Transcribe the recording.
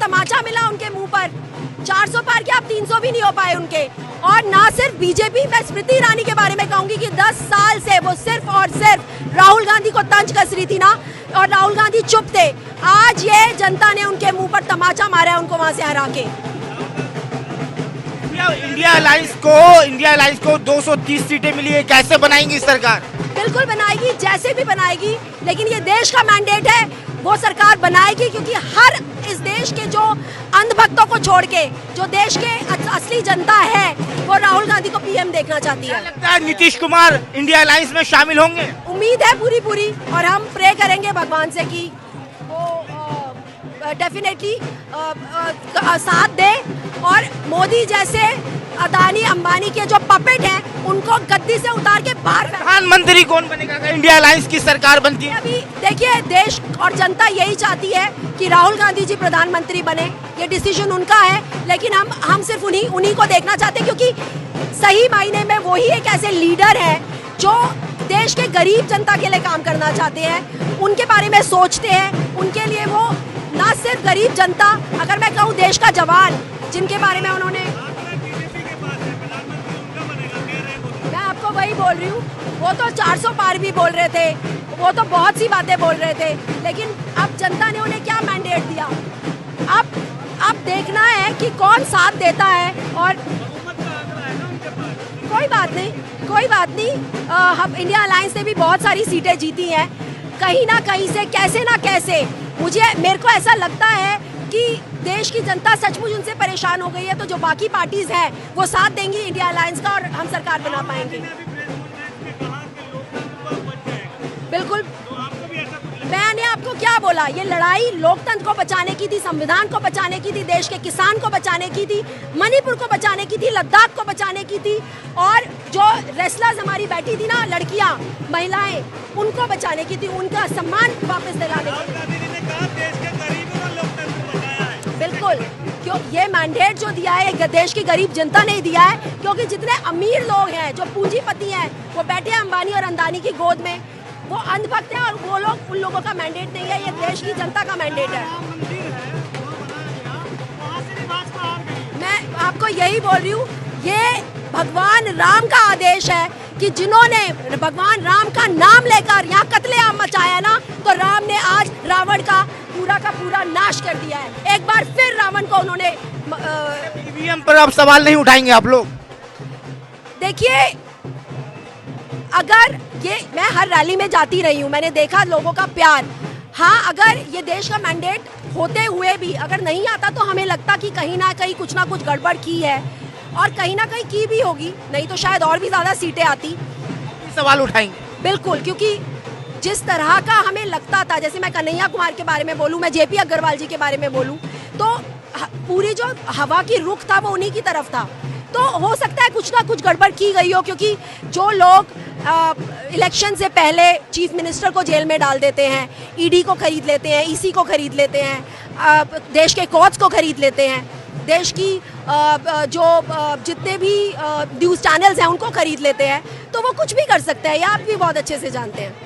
तमाचा मिला उनके मुंह पर। 400 पार के आप 300 भी नहीं हो पाए उनके। और ना सिर्फ बीजेपी, मैं स्मृति ईरानी के बारे में कहूंगी कि 10 साल से वो सिर्फ और सिर्फ राहुल गांधी को तंज कस रही थी ना, और राहुल गांधी चुप थे। आज ये जनता ने उनके मुंह पर तमाचा मारा है उनको वहां से हरा के। इंडिया अलायंस को 230 सीटें मिली है, कैसे बनाएंगी सरकार? बिल्कुल बनाएगी, जैसे भी बनाएगी, लेकिन ये देश का मैंडेट है, वो सरकार बनाएगी, क्योंकि हर इस देश के जो अंधभक्तों को छोड़ के जो देश के असली जनता है वो राहुल गांधी को पीएम देखना चाहती है। लगता है नीतीश कुमार इंडिया अलायंस में शामिल होंगे? उम्मीद है पूरी, और हम प्रे करेंगे भगवान से कि वो डेफिनेटली साथ दे, और मोदी जैसे अदानी अंबानी के जो पपेट हैं उनको गद्दी से उतार के बाहर। प्रधानमंत्री कौन बनेगा अगर इंडिया अलायंस की सरकार बनती है? अभी देखिए, देश और जनता यही चाहती है कि राहुल गांधी जी प्रधानमंत्री बने, ये डिसीजन उनका है, लेकिन हम सिर्फ उन्हीं को देखना चाहते हैं, क्योंकि सही मायने में वही एक ऐसे लीडर है जो देश के गरीब जनता के लिए काम करना चाहते हैं, उनके बारे में सोचते हैं, उनके लिए वो ना सिर्फ गरीब जनता, अगर मैं कहूँ देश का जवान, जिनके बारे में उन्होंने, मैं आपको वही बोल रही हूँ, वो तो 400 पार भी बोल रहे थे, वो तो बहुत सी बातें बोल रहे थे, लेकिन अब जनता ने उन्हें क्या मैंडेट दिया? अब देखना है कि कौन साथ देता है। और कोई बात नहीं, हम इंडिया अलायंस ने भी बहुत सारी सीटें जीती हैं, कहीं ना कहीं से कैसे ना कैसे मेरे को ऐसा लगता है कि देश की जनता सचमुच उनसे परेशान हो गई है, तो जो बाकी पार्टीज हैं वो साथ देंगी इंडिया अलायंस का, और हम सरकार बना पाएंगे। बिल्कुल, मैंने आपको क्या बोला, ये लड़ाई लोकतंत्र को बचाने की थी, संविधान को बचाने की थी, देश के किसान को बचाने की थी, मणिपुर को बचाने की थी, लद्दाख को बचाने की थी, और जो रेसलर्स हमारी बैठी थी ना, लड़कियां, महिलाएं, उनको बचाने की थी, उनका सम्मान वापस दिलाने की थी। बिल्कुल, क्यों ये मैंडेट जो दिया है देश की गरीब जनता ने दिया है, क्योंकि जितने अमीर लोग हैं, जो पूंजीपति हैं, वो बैठे हैं अंबानी और अंदानी की गोद में, वो अंधभक्त हैं, और वो लोग, उन लोगों का मैंडेट नहीं है, ये देश की जनता का मैंडेट है। मैं आपको यही बोल रही हूँ, ये भगवान राम का आदेश है कि जिन्होंने भगवान राम का नाम लेकर यहाँ कत्लेआम मचाया ना, तो राम ने आज रावण का पूरा नाश कर दिया है। एक बार फिर रावण को उन्होंने ईवीएम पर अब सवाल नहीं उठाएंगे आप लोग? देखिए, अगर ये, मैं हर रैली में जाती रही हूँ, मैंने देखा लोगों का प्यार। हाँ, अगर ये देश का मैंडेट होते हुए भी अगर नहीं आता, तो हमें लगता कि कहीं ना कहीं कुछ ना कुछ गड़बड़ की है, और कहीं ना कहीं की भी होगी, नहीं तो शायद और भी ज्यादा सीटें आती। सवाल उठाएंगे बिल्कुल, क्योंकि जिस तरह का हमें लगता था, जैसे मैं कन्हैया कुमार के बारे में बोलूं, मैं जेपी अग्रवाल जी के बारे में बोलूं, तो पूरी जो हवा की रुख था वो उन्हीं की तरफ था। तो हो सकता है कुछ ना कुछ गड़बड़ की गई हो, क्योंकि जो लोग इलेक्शन से पहले चीफ मिनिस्टर को जेल में डाल देते हैं, ईडी को खरीद लेते हैं, ईसी को खरीद लेते हैं, देश के कोर्ट्स को खरीद लेते हैं, देश की जो जितने भी न्यूज़ चैनल्स हैं उनको खरीद लेते हैं, तो वो कुछ भी कर सकते हैं, ये आप भी बहुत अच्छे से जानते हैं।